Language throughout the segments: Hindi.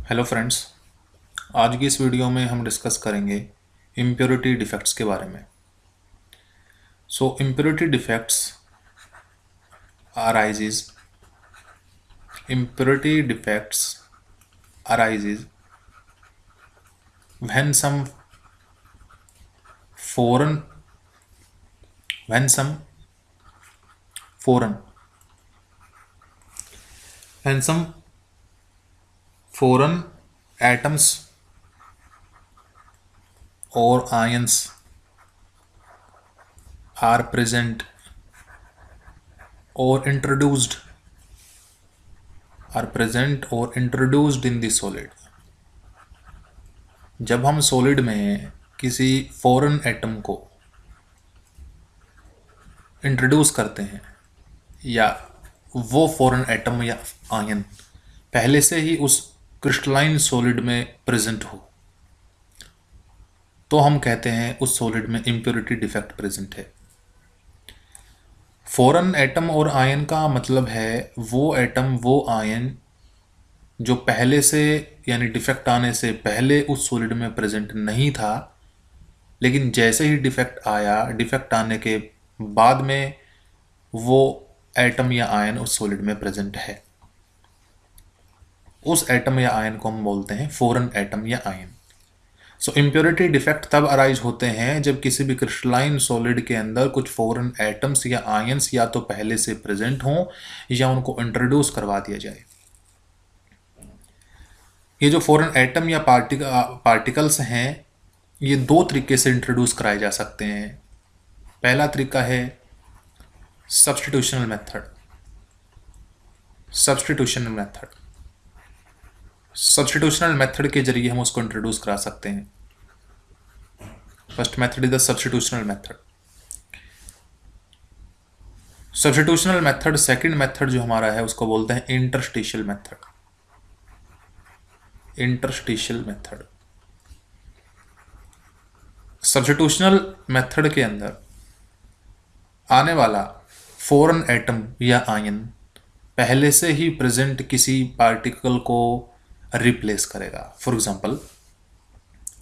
Hello friends. आज की इस वीडियो में हम डिस्कस करेंगे इम्प्योरिटी डिफेक्ट्स के बारे में। Impurity defects arises impurity defects arises when foreign some foreign when some foreign atoms or ions are present or introduced in the solid। जब हम सॉलिड में किसी फॉरेन एटम को इंट्रोड्यूस करते हैं या वो फॉरेन एटम या आयन पहले से ही उस क्रिस्टलाइन सॉलिड में प्रेजेंट हो, तो हम कहते हैं उस सॉलिड में इम्प्योरिटी डिफेक्ट प्रेजेंट है। फॉरेन एटम और आयन का मतलब है वो एटम वो आयन जो पहले से यानी डिफेक्ट आने से पहले उस सॉलिड में प्रेजेंट नहीं था, लेकिन जैसे ही डिफेक्ट आया, डिफेक्ट आने के बाद में वो एटम या आयन उस सॉलिड में प्रेजेंट है। उस एटम या आयन को हम बोलते हैं फॉरेन एटम या आयन। इम्प्योरिटी डिफेक्ट तब अराइज होते हैं जब किसी भी क्रिस्टलाइन सॉलिड के अंदर कुछ फॉरेन एटम्स या आयंस या तो पहले से प्रेजेंट हों या उनको इंट्रोड्यूस करवा दिया जाए। ये जो फॉरेन एटम या पार्टिकल्स हैं, ये दो तरीके से इंट्रोड्यूस कराए जा सकते हैं। पहला तरीका है सब्स्टिट्यूशनल मेथड। सब्स्टिट्यूशनल मेथड के जरिए हम उसको इंट्रोड्यूस करा सकते हैं। First method is the substitutional method. Substitutional method second method जो हमारा है उसको बोलते हैं इंटरस्टिशियल मेथड। सब्स्टिट्यूशनल मेथड के अंदर आने वाला फॉरेन एटम या आयन पहले से ही प्रेजेंट किसी पार्टिकल को रिप्लेस करेगा। फॉर एग्जांपल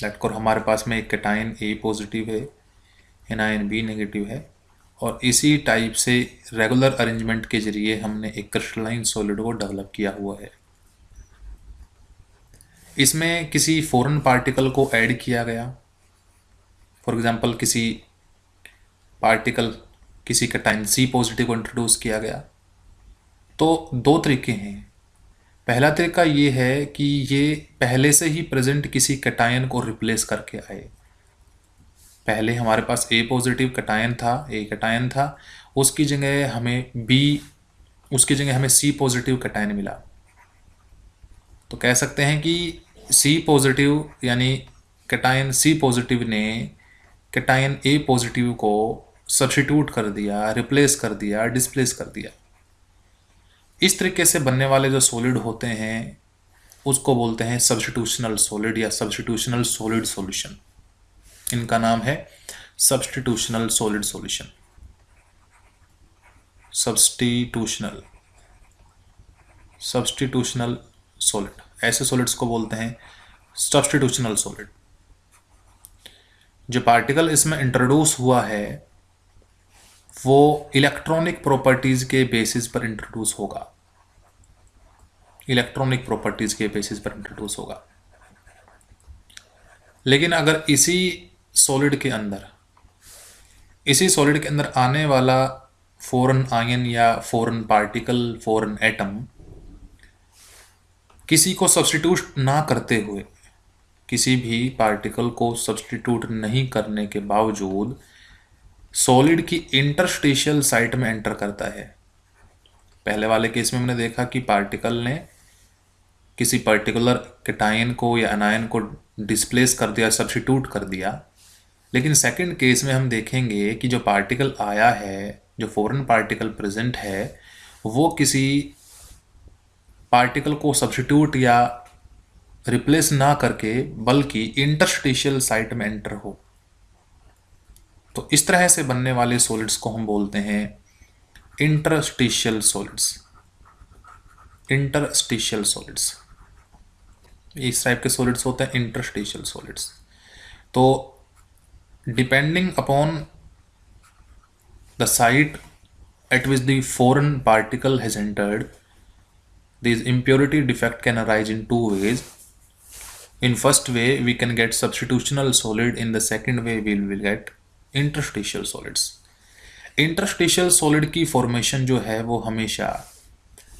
लेट कर हमारे पास में एक कैटायन ए पॉजिटिव है, एनायन बी नेगेटिव है, और इसी टाइप से रेगुलर अरेंजमेंट के जरिए हमने एक क्रिस्टलाइन सॉलिड को डेवलप किया हुआ है। इसमें किसी फॉरेन पार्टिकल को ऐड किया गया। फॉर एग्जांपल किसी कैटायन सी पॉजिटिव को इंट्रोड्यूस किया गया। तो दो तरीके हैं। पहला तरीका ये है कि ये पहले से ही प्रेजेंट किसी कैटायन को रिप्लेस करके आए। पहले हमारे पास ए पॉजिटिव कैटायन था, उसकी जगह हमें सी पॉजिटिव कैटायन मिला। तो कह सकते हैं कि सी पॉजिटिव यानी कैटायन सी पॉजिटिव ने कैटायन ए पॉजिटिव को सब्स्टिट्यूट कर दिया, रिप्लेस कर दिया, डिस्प्लेस कर दिया। इस तरीके से बनने वाले जो सॉलिड होते हैं उसको बोलते हैं सब्स्टिट्यूशनल सॉलिड या सब्स्टिट्यूशनल सॉलिड सॉल्यूशन। इनका नाम है सब्स्टिट्यूशनल सॉलिड सॉल्यूशन। सब्स्टिट्यूशनल सॉलिड, ऐसे सॉलिड्स को बोलते हैं सब्स्टिट्यूशनल सॉलिड। जो पार्टिकल इसमें इंट्रोड्यूस हुआ है वो इलेक्ट्रॉनिक प्रॉपर्टीज के बेसिस पर इंट्रोड्यूस होगा। लेकिन अगर इसी सॉलिड के अंदर आने वाला फॉरेन आयन या फॉरेन पार्टिकल, फॉरेन एटम किसी को सब्स्टिट्यूट ना करते हुए, किसी भी पार्टिकल को सब्स्टिट्यूट नहीं करने के बावजूद सॉलिड की इंटरस्टिशियल साइट में एंटर करता है। पहले वाले केस में हमने देखा कि पार्टिकल ने किसी पर्टिकुलर कैटायन को या एनायन को डिस्प्लेस कर दिया, सब्स्टिट्यूट कर दिया। लेकिन सेकंड केस में हम देखेंगे कि जो पार्टिकल आया है, जो फॉरेन पार्टिकल प्रेजेंट है, वो किसी पार्टिकल को सब्स्टिट्यूट या रिप्लेस ना करके बल्कि इंटरस्टिशियल साइट में एंटर हो। तो इस तरह से बनने वाले सॉलिड्स को हम बोलते हैं इंटरस्टिशियल सॉलिड्स। इस टाइप के सॉलिड्स होते हैं इंटरस्टिशियल सॉलिड्स। तो depending upon the site at which the foreign particle has entered, this impurity defect can arise in two ways. In first way we can get substitutional solid, in the second way we will get interstitial solids. Interstitial solid की फॉर्मेशन जो है वो हमेशा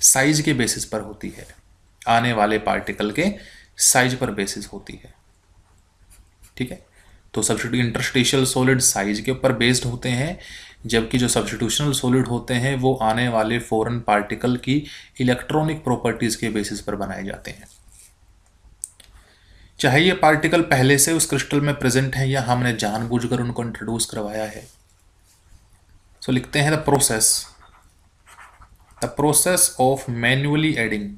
साइज के बेसिस पर होती है, आने वाले पार्टिकल के साइज पर बेसिस होती है, ठीक है। तो सब्स्टिट्यूट इंटरस्टिशियल सॉलिड साइज के ऊपर बेस्ड होते हैं, जबकि जो सब्स्टिट्यूशनल सॉलिड होते हैं वो आने वाले फॉरेन पार्टिकल की इलेक्ट्रॉनिक प्रॉपर्टीज के बेसिस पर बनाए जाते हैं, चाहे ये पार्टिकल पहले से उस क्रिस्टल में प्रेजेंट है या हमने जानबूझकर उनको इंट्रोड्यूस करवाया है। सो लिखते हैं the process of manually adding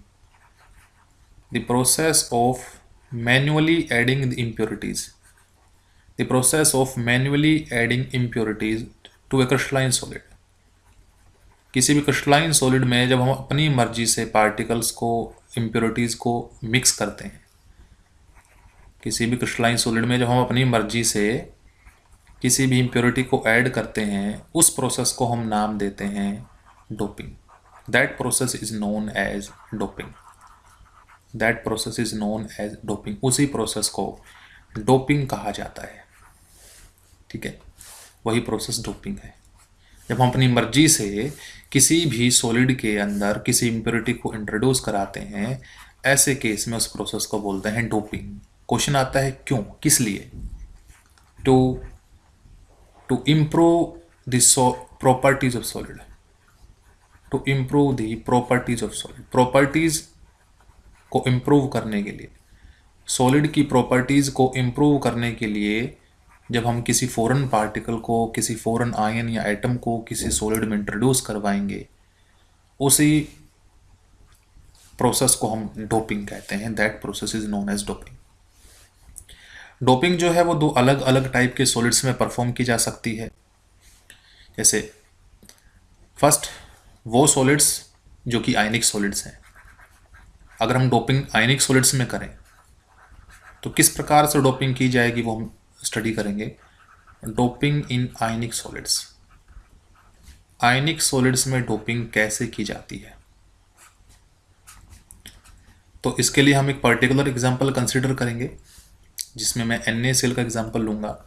the process of manually adding impurities to a crystalline solid। किसी भी क्रिस्टलाइन सॉलिड में जब हम अपनी मर्जी से पार्टिकल्स को, इम्प्योरिटीज़ को मिक्स करते हैं, किसी भी क्रिस्टलाइन सॉलिड में जब हम अपनी मर्जी से किसी भी इम्प्योरिटी को ऐड करते हैं, उस प्रोसेस को हम नाम देते हैं doping. That process is known as doping. उसी प्रोसेस को डोपिंग कहा जाता है, ठीक है, वही प्रोसेस डोपिंग है। जब हम अपनी मर्जी से किसी भी सॉलिड के अंदर किसी इम्प्योरिटी को इंट्रोड्यूस कराते हैं, ऐसे केस में उस प्रोसेस को बोलते हैं डोपिंग। क्वेश्चन आता है क्यों, किस लिए? To improve the properties of solid, properties को इम्प्रूव करने के लिए, सॉलिड की प्रॉपर्टीज को इम्प्रूव करने के लिए जब हम किसी फॉरेन पार्टिकल को, किसी फॉरेन आयन या एटम को किसी सॉलिड में इंट्रोड्यूस करवाएंगे, उसी प्रोसेस को हम डोपिंग कहते हैं। That process is known as doping. Doping जो है वो दो अलग अलग टाइप के सॉलिड्स में परफॉर्म की जा सकती है। जैसे फर्स्ट, वो सॉलिड्स जो कि आयनिक सॉलिड्स हैं। अगर हम डोपिंग आयनिक सॉलिड्स में करें तो किस प्रकार से डोपिंग की जाएगी वो हम स्टडी करेंगे। डोपिंग इन आयनिक सॉलिड्स, आयनिक सॉलिड्स में डोपिंग कैसे की जाती है, तो इसके लिए हम एक पर्टिकुलर एग्जांपल कंसीडर करेंगे, जिसमें मैं NaCl का एग्जांपल लूंगा।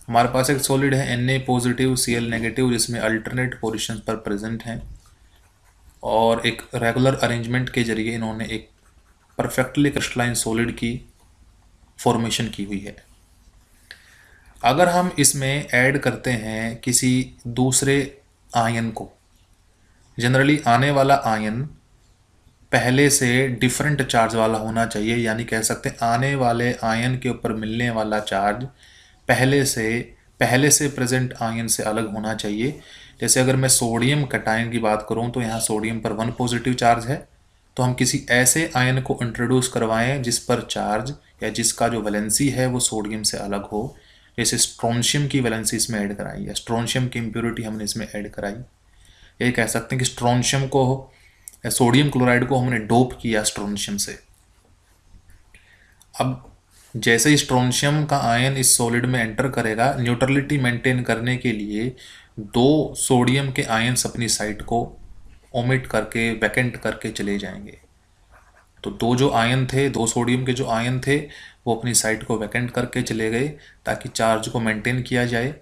हमारे पास एक सॉलिड है Na पॉजिटिव Cl नेगेटिव, जिसमें अल्टरनेट पोजीशन पर प्रेजेंट हैं और एक रेगुलर अरेंजमेंट के जरिए इन्होंने एक परफेक्टली क्रिस्टलाइन सॉलिड की फॉर्मेशन की हुई है। अगर हम इसमें ऐड करते हैं किसी दूसरे आयन को, जनरली आने वाला आयन पहले से डिफरेंट चार्ज वाला होना चाहिए, यानी कह सकते हैं आने वाले आयन के ऊपर मिलने वाला चार्ज पहले से प्रेजेंट आयन से अलग होना चाहिए। जैसे अगर मैं सोडियम कटायन की बात करूं तो यहाँ सोडियम पर 1 पॉजिटिव चार्ज है, तो हम किसी ऐसे आयन को इंट्रोड्यूस करवाएं जिस पर चार्ज या जिसका जो वैलेंसी है वो सोडियम से अलग हो। जैसे स्ट्रोंशियम की वैलेंसी इसमें ऐड कराई या स्ट्रोंशियम की इम्प्योरिटी हमने इसमें ऐड कराई। ये कह सकते हैं कि स्ट्रोंशियम को या सोडियम क्लोराइड को हमने डोप किया स्ट्रोंशियम से। अब जैसे ही स्ट्रोंशियम का आयन इस सॉलिड में एंटर करेगा, न्यूट्रलिटी मेंटेन करने के लिए 2 सोडियम के आयन्स अपनी साइट को ओमिट करके, वैकेंट करके चले जाएंगे। तो 2 सोडियम के जो आयन थे वो अपनी साइट को वैकेंट करके चले गए ताकि चार्ज को मेंटेन किया जाए।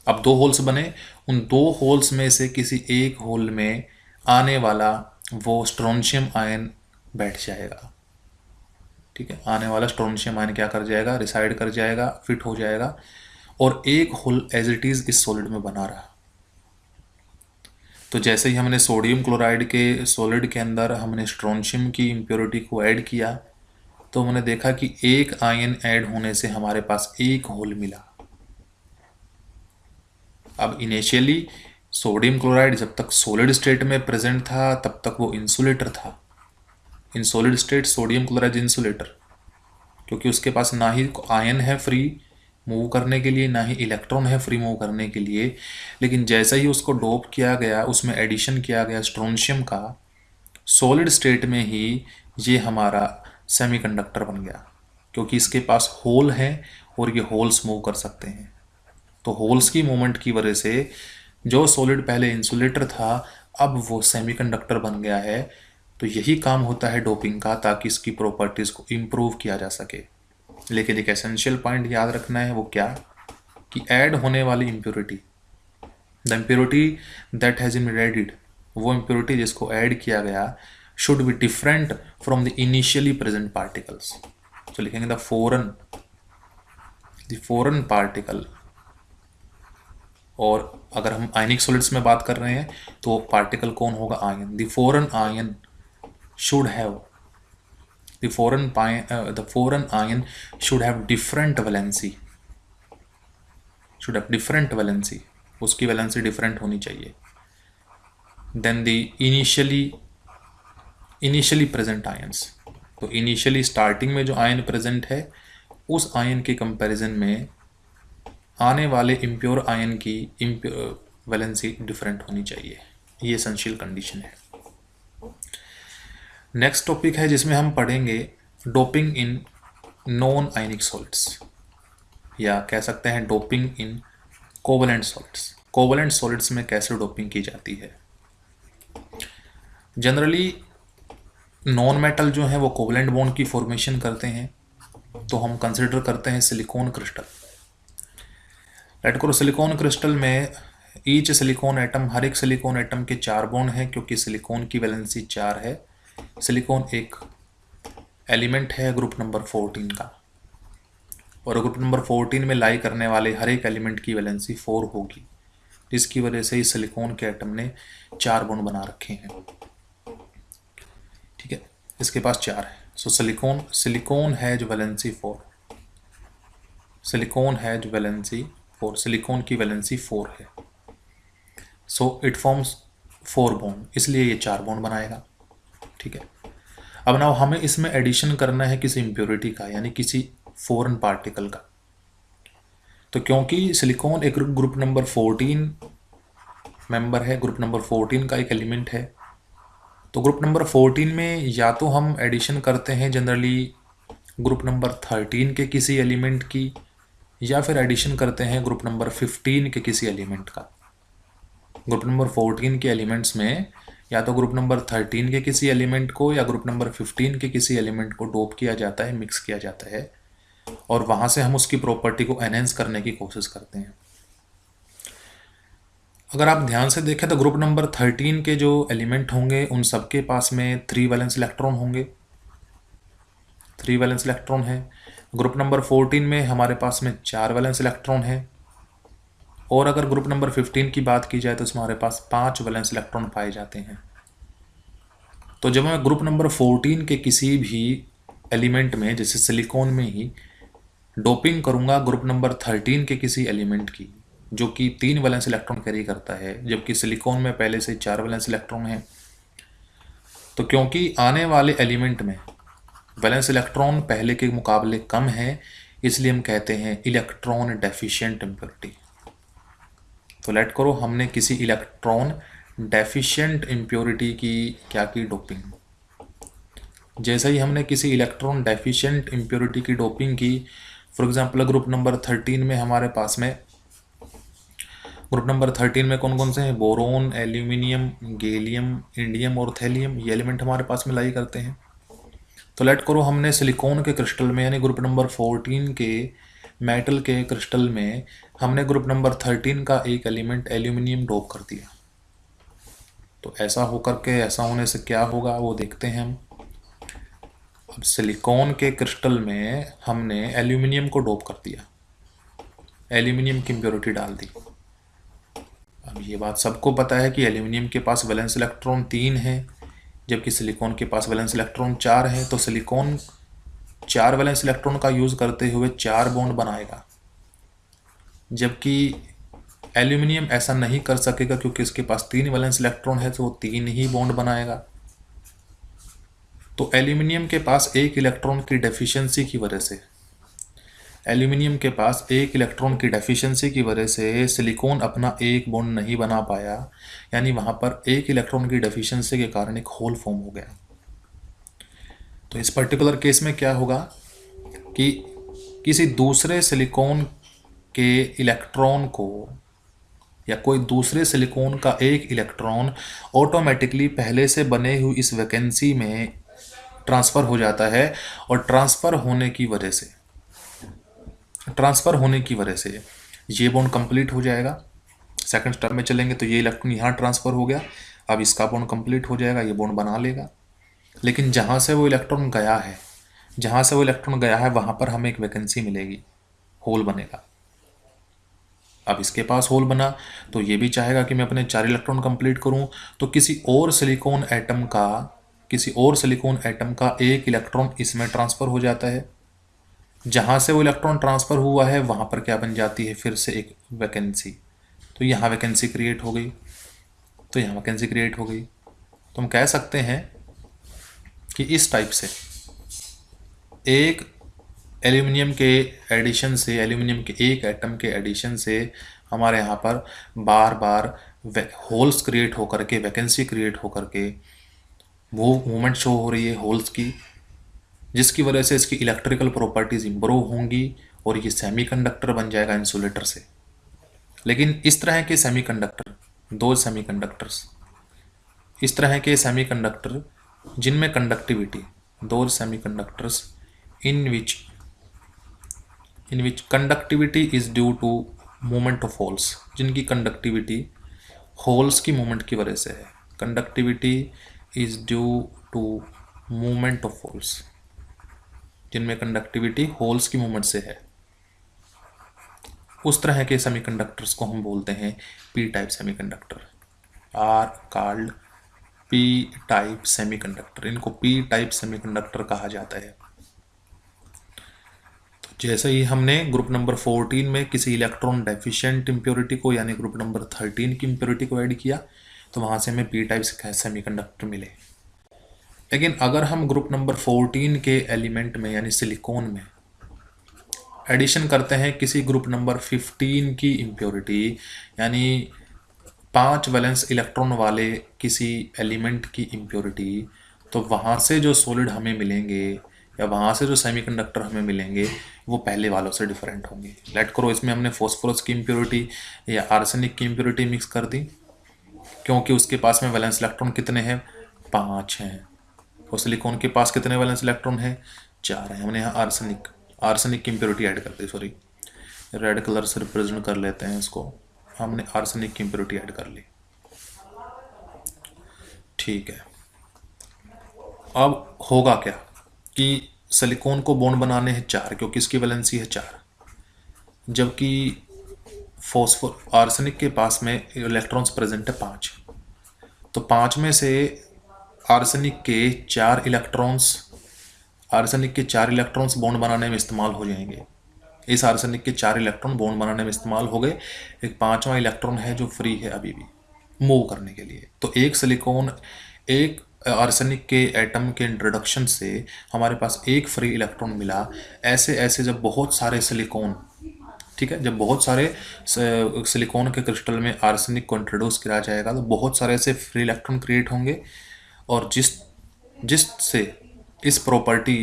अब 2 होल्स बने, उन 2 होल्स में से किसी एक होल में आने वाला वो स्ट्रोंशियम आयन बैठ जाएगा, ठीक है। आने वाला स्ट्रोंशियम आयन क्या कर जाएगा, रिसाइड कर जाएगा, फिट हो जाएगा, और एक होल एज इट इज इस सॉलिड में बना रहा। तो जैसे ही हमने सोडियम क्लोराइड के सॉलिड के अंदर हमने स्ट्रोंशियम की इम्प्योरिटी को ऐड किया, तो हमने देखा कि एक आयन ऐड होने से हमारे पास एक होल मिला। अब इनिशियली सोडियम क्लोराइड जब तक सॉलिड स्टेट में प्रेजेंट था तब तक वो इंसुलेटर था। In solid state sodium chloride insulator, क्योंकि उसके पास ना ही आयन है फ्री मूव करने के लिए, ना ही इलेक्ट्रॉन है फ्री मूव करने के लिए। लेकिन जैसे ही उसको डोप किया गया, उसमें एडिशन किया गया स्ट्रोंशियम का, सॉलिड स्टेट में ही ये हमारा सेमीकंडक्टर बन गया, क्योंकि इसके पास होल है और ये होल्स मूव कर सकते हैं। तो होल्स की मूवमेंट की वजह से जो सॉलिड पहले इंसुलेटर था अब वो सेमीकंडक्टर बन गया है। तो यही काम होता है डोपिंग का, ताकि इसकी प्रॉपर्टीज़ को इम्प्रूव किया जा सके। लेकिन एक एसेंशियल पॉइंट याद रखना है, वो क्या कि ऐड होने वाली impurity, the impurity that has been added, वो इम्प्योरिटी जिसको ऐड किया गया should be different from the initially present particles. तो लिखेंगे द फॉरेन पार्टिकल। और अगर हम आयनिक सॉलिड्स में बात कर रहे हैं तो पार्टिकल कौन होगा? Ion. The foreign ion should have the foreign ion should have different valency, उसकी वैलेंसी डिफरेंट होनी चाहिए than the initially present ions। तो इनिशियली स्टार्टिंग में जो आयन प्रेजेंट है उस आयन के कंपैरिजन में आने वाले इम्प्योर आयन की वैलेंसी डिफरेंट होनी चाहिए। ये एसेंशियल कंडीशन है। नेक्स्ट टॉपिक है जिसमें हम पढ़ेंगे doping in non ionic solids, या कह सकते हैं डोपिंग इन कोवलेंट सॉलिड्स। कोवलेंट सॉलिड्स में कैसे डोपिंग की जाती है? जनरली नॉन मेटल जो है वो कोवलेंट बॉन्ड की फॉर्मेशन करते हैं, तो हम कंसिडर करते हैं सिलिकॉन क्रिस्टल। लेट करो सिलिकॉन क्रिस्टल में ईच सिलिकॉन एटम, हर एक सिलिकॉन एटम के 4 बॉन्ड हैं, क्योंकि सिलिकॉन की वैलेंसी 4 है। सिलिकॉन एक एलिमेंट है ग्रुप नंबर 14 का, और ग्रुप नंबर 14 में लाई करने वाले हर एक एलिमेंट की वैलेंसी 4 होगी, जिसकी वजह से इस सिलिकॉन के एटम ने 4 बॉन्ड बना रखे हैं। ठीक है, इसके पास 4 है। सो सिलिकॉन हैज वैलेंसी 4, सिलिकॉन की वैलेंसी 4 है। सो इट फॉर्म्स 4 बॉन्ड, इसलिए ये 4 बॉन्ड बनाएगा। ठीक है, अब ना हमें इसमें एडिशन करना है किसी इम्प्योरिटी का, यानी किसी फॉरेन पार्टिकल का। तो क्योंकि सिलिकॉन एक ग्रुप नंबर 14 मेंबर है, ग्रुप नंबर 14 का एक एलिमेंट है, तो ग्रुप नंबर 14 में या तो हम एडिशन करते हैं जनरली ग्रुप नंबर 13 के किसी एलिमेंट की, या फिर एडिशन करते हैं ग्रुप नंबर 15 के किसी एलिमेंट का। ग्रुप नंबर 14 के एलिमेंट्स में या तो ग्रुप नंबर 13 के किसी एलिमेंट को या ग्रुप नंबर 15 के किसी एलिमेंट को डोप किया जाता है, मिक्स किया जाता है, और वहाँ से हम उसकी प्रॉपर्टी को एनहेंस करने की कोशिश करते हैं। अगर आप ध्यान से देखें तो ग्रुप नंबर 13 के जो एलिमेंट होंगे उन सबके पास में 3 वैलेंस इलेक्ट्रॉन होंगे, 3 वैलेंस इलेक्ट्रॉन है। ग्रुप नंबर 14 में हमारे पास में 4 वैलेंस इलेक्ट्रॉन है, और अगर ग्रुप नंबर 15 की बात की जाए तो उसमें हमारे पास 5 वैलेंस इलेक्ट्रॉन पाए जाते हैं। तो जब मैं ग्रुप नंबर 14 के किसी भी एलिमेंट में, जैसे सिलिकॉन में ही डोपिंग करूंगा ग्रुप नंबर 13 के किसी एलिमेंट की, जो कि 3 वैलेंस इलेक्ट्रॉन कैरी करता है, जबकि सिलिकॉन में पहले से 4 वैलेंस इलेक्ट्रॉन है, तो क्योंकि आने वाले एलिमेंट में वैलेंस इलेक्ट्रॉन पहले के मुकाबले कम है, इसलिए हम कहते हैं इलेक्ट्रॉन डेफिशिएंट इम्प्योरिटी। तो लेट करो हमने किसी इलेक्ट्रॉन डेफिशिएंट इम्प्योरिटी की क्या की? डोपिंग। जैसे ही हमने किसी इलेक्ट्रॉन डेफिशिएंट इम्प्योरिटी की डोपिंग की, फॉर एग्जांपल ग्रुप नंबर 13 में हमारे पास में, ग्रुप नंबर 13 में कौन कौन से हैं? बोरोन, एल्यूमिनियम, गैलियम, इंडियम और थैलियम, ये एलिमेंट हमारे पास में लाई करते हैं। तो लेट करो हमने सिलिकॉन के क्रिस्टल में, यानी ग्रुप नंबर 14 के मेटल के क्रिस्टल में हमने ग्रुप नंबर 13 का एक एलिमेंट एल्यूमिनियम डोप कर दिया। तो ऐसा होकर के, ऐसा होने से क्या होगा वो देखते हैं हम। अब सिलिकॉन के क्रिस्टल में हमने एल्यूमिनियम को डोप कर दिया, एल्यूमिनियम की इम्प्योरिटी डाल दी। अब ये बात सबको पता है कि एल्यूमिनियम के पास वैलेंस इलेक्ट्रॉन 3 है, जबकि सिलिकॉन के पास वैलेंस इलेक्ट्रॉन 4 है। तो सिलिकॉन 4 वैलेंस इलेक्ट्रॉन का यूज़ करते हुए 4 बॉन्ड बनाएगा, जबकि एल्यूमिनियम ऐसा नहीं कर सकेगा, क्योंकि इसके पास 3 वैलेंस इलेक्ट्रॉन है, तो वो 3 ही बॉन्ड बनाएगा। तो एल्यूमिनियम के पास एक इलेक्ट्रॉन की डेफिशिएंसी की वजह से एल्यूमिनियम के पास एक इलेक्ट्रॉन की डेफिशिएंसी की वजह से सिलिकॉन अपना एक बॉन्ड नहीं बना पाया, यानी वहाँ पर एक इलेक्ट्रॉन की डेफिशिएंसी के कारण एक होल फॉर्म हो गया। तो इस पर्टिकुलर केस में क्या होगा कि किसी दूसरे सिलिकॉन के इलेक्ट्रॉन को या कोई दूसरे सिलिकॉन का एक इलेक्ट्रॉन ऑटोमेटिकली पहले से बने हुई इस वैकेंसी में ट्रांसफ़र हो जाता है, और ट्रांसफ़र होने की वजह से ये बॉन्ड कंप्लीट हो जाएगा। सेकंड स्टेप में चलेंगे तो ये इलेक्ट्रॉन यहाँ ट्रांसफ़र हो गया, अब इसका बॉन्ड कंप्लीट हो जाएगा, ये बॉन्ड बना लेगा। लेकिन जहाँ से वो इलेक्ट्रॉन गया है वहाँ पर हमें एक वैकेंसी मिलेगी, होल बनेगा। अब इसके पास होल बना तो ये भी चाहेगा कि मैं अपने 4 इलेक्ट्रॉन कंप्लीट करूं, तो किसी और सिलिकॉन एटम का एक इलेक्ट्रॉन इसमें ट्रांसफ़र हो जाता है। जहाँ से वो इलेक्ट्रॉन ट्रांसफ़र हुआ है वहाँ पर क्या बन जाती है, फिर से एक वैकेंसी। तो यहाँ वैकेंसी क्रिएट हो गई, तो हम कह सकते हैं कि इस टाइप से एक एल्यूमिनियम के एक एटम के एडिशन से हमारे यहाँ पर बार बार होल्स क्रिएट होकर के, वैकेंसी क्रिएट होकर के वो मूवमेंट शो हो रही है होल्स की, जिसकी वजह से इसकी इलेक्ट्रिकल प्रॉपर्टीज इंप्रूव होंगी और ये सेमीकंडक्टर बन जाएगा इंसुलेटर से। लेकिन इस तरह के सेमीकंडक्टर जिनमें conductivity, in which conductivity is due to movement of holes, जिनकी कंडक्टिविटी होल्स की मूवमेंट की वजह से है। Conductivity is due to movement of holes, जिनमें कंडक्टिविटी होल्स की मूवमेंट से है, उस तरह के सेमीकंडक्टर्स को हम बोलते हैं P type semiconductor, are called P type semiconductor. इनको पी टाइप सेमीकंडक्टर कहा जाता है। जैसे ही हमने ग्रुप नंबर 14 में किसी इलेक्ट्रॉन डेफिशिएंट इम्प्योरिटी को यानी ग्रुप नंबर 13 की इम्प्योरिटी को ऐड किया तो वहाँ से हमें पी टाइप सेमीकंडक्टर मिले। लेकिन अगर हम ग्रुप नंबर 14 के एलिमेंट में यानी सिलिकॉन में एडिशन करते हैं किसी ग्रुप नंबर 15 की इम्प्योरिटी, यानी 5 वैलेंस इलेक्ट्रॉन वाले किसी एलिमेंट की इम्प्योरिटी, तो वहाँ से जो सॉलिड हमें मिलेंगे या वहाँ से जो सेमीकंडक्टर हमें मिलेंगे वो पहले वालों से डिफरेंट होंगे। लेट करो इसमें हमने फॉस्फोरस की इम्प्योरिटी या आर्सेनिक की इम्प्योरिटी मिक्स कर दी, क्योंकि उसके पास में वैलेंस इलेक्ट्रॉन कितने हैं, 5 हैं, और सिलिकॉन के पास कितने वैलेंस इलेक्ट्रॉन हैं, 4 हैं। हमने यहाँ आर्सेनिक की इम्प्योरिटी ऐड कर दी, सॉरी रेड कलर से रिप्रेजेंट कर लेते हैं इसको, हमने आर्सेनिक की इम्प्योरिटी ऐड कर ली। ठीक है, अब होगा क्या कि सिलिकॉन को बॉन्ड बनाने हैं 4, क्योंकि इसकी वैलेंसी है 4, जबकि आर्सेनिक के पास में इलेक्ट्रॉन्स प्रेजेंट है 5। तो 5 में से आर्सेनिक के 4 इलेक्ट्रॉन्स बॉन्ड बनाने में इस्तेमाल हो जाएंगे। इस आर्सेनिक के 4 इलेक्ट्रॉन बॉन्ड बनाने में इस्तेमाल हो गए, एक 5वां इलेक्ट्रॉन है जो फ्री है अभी भी मूव करने के लिए। तो एक आर्सेनिक के एटम के इंट्रोडक्शन से हमारे पास एक फ्री इलेक्ट्रॉन मिला। ऐसे ऐसे जब बहुत सारे सिलिकॉन, ठीक है, जब बहुत सारे सिलिकॉन के क्रिस्टल में आर्सेनिक को इंट्रोड्यूस किया जाएगा तो बहुत सारे ऐसे फ्री इलेक्ट्रॉन क्रिएट होंगे, और जिससे इस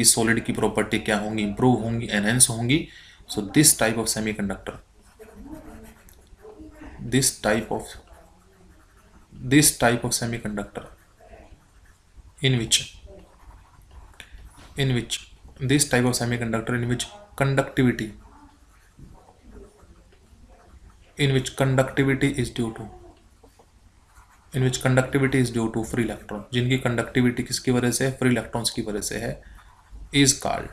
सॉलिड की प्रॉपर्टी क्या होंगी, इंप्रूव होंगी, एनहेंस होंगी। So this type of semiconductor in which conductivity is due to free electron, जिनकी कंडक्टिविटी किसकी वजह से है, फ्री इलेक्ट्रॉन्स की वजह से है, is called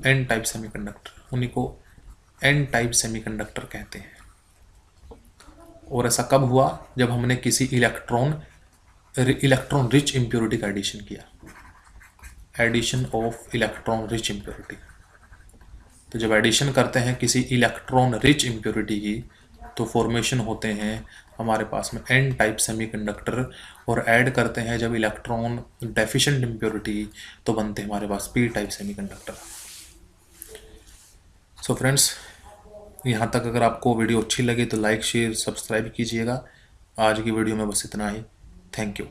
an type semiconductor. उन्हीं को एन टाइप सेमीकंडक्टर कहते हैं। और ऐसा कब हुआ, जब हमने किसी इलेक्ट्रॉन रिच इम्प्योरिटी का एडिशन किया, addition of electron rich impurity. तो जब एडिशन करते हैं किसी इलेक्ट्रॉन रिच इम्प्योरिटी की तो फॉर्मेशन होते हैं हमारे पास में एन टाइप सेमीकंडक्टर, और ऐड करते हैं जब इलेक्ट्रॉन डेफिशिएंट इम्प्योरिटी तो बनते हैं हमारे पास P type semiconductor. So friends, यहाँ तक अगर आपको वीडियो अच्छी लगे तो लाइक शेयर सब्सक्राइब कीजिएगा। आज की वीडियो में बस इतना ही। Thank you.